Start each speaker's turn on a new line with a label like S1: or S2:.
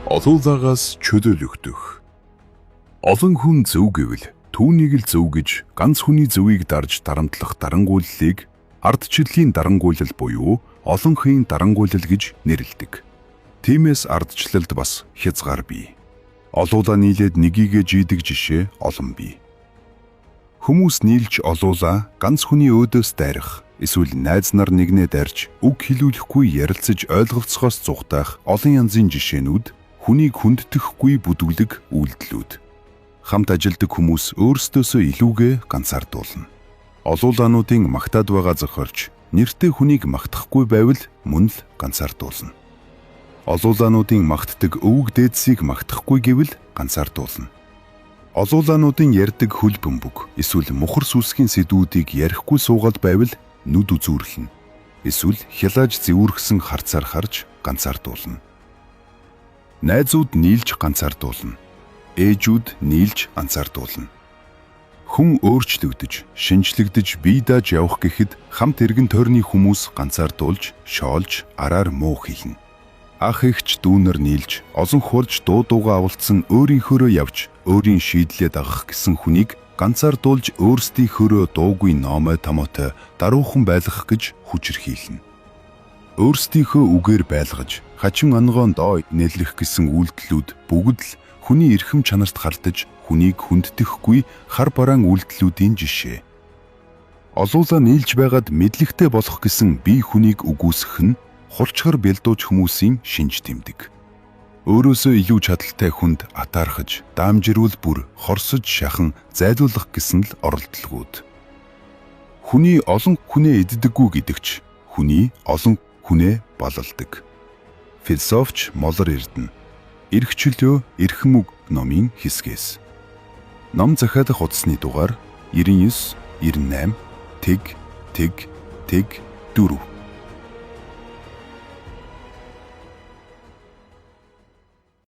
S1: Олуулагаас чөлөөлөгдөх. Олон хүн зөв гэвэл түүнийг л зөв гэж ганц хүний зөвийг дарж дарамтлах дарангуйллыг ардчиллийн дарангуйлал буюу олонхын дарангуйлал гэж нэрлэдэг. Тиймээс ардчлалд бас хязгаар бий. Олуулаа нийлээд нэгийгэ жийдэг жишээ олон бий. Хүмүүс нийлж олуулаа ганц хүний өөдөөс дайрах, эсвэл найз нар нэгнээ дайрч үг хэлүүлэхгүй ярилцаж ойлголцохоос зугатах олон янзын жишээнүүд хүнийг хүндэтгэхгүй бүдүүлэг үйлдэлүүд. Хамт ажилдаг хүмүүс өөрсдөөсөө илүүгээ ганцаардуулна. Олуулаануудын магтаад байгаа зохиолч нэртэй хүнийг магтахгүй байвал мөн л ганцаардуулна. Олуулаануудын магтдаг өвөг дээдсийг магтахгүй гэвэл ганцаардуулна. Олуулаануудын ярьдаг хөл бөмбөг эсвэл мухар сүсгийн сэдвүүдийг ярихгүй суугаад байвал нүд үзүүрлэнэ. Эсвэл хялааж зэвүүрхсэн харцаар харж ганцаардуулна. Найзууд нийлж ганцаардуулна. Ээжүүд нийлж ганцаардуулна. Хүн өөрчлөгдөж, шинжлэгдэж бие дааж явах гэхэд хамт эргэн тойрны хүмүүс ганцаардуулж, шоолж, араар муу хийхнэ. Ах эгч дүүнэр нийлж, олон хурж дуугаа авалцсан өөрийнхөөрөө явж, өөрийн шийдлээ дагах гэсэн хүнийг ганцаардуулж өөрсдийнхөөрөө дуугүй номой томоотой даруухан байлгах гэж хүчирхийлнэ. Өөрсдийнхөө үгээр байлгаж, хачин онгоон доо нэлрэх гэсэн үйлдэлүүд бүгд л хүний эрхэм чанарт хардаж, хүнийг хүндэтгэхгүй хар бараан үйлдэлүүдийн жишээ. Олуулаа нийлж байгаад мэдлэгтэй болох гэсэн бие хүнийг үгүйсгэх нь хурцгар бэлдууч хүмүүсийн шинж тэмдэг. Өөрөөсөө илүү чадaltaй хүнд атаархаж, даамжирвал бүр хорсож шахан зайлуулах гэсэн л оролдлогууд. Хүний олон хүнээ иддэггүй гэдэгч хүний олон хүнээ балалдаг. Философч Молор Эрдэнэ. Эрх чөлөө эрхэм үг номын хэсгээс. Ном захиалах утасны дугаар 99 98 тэг 4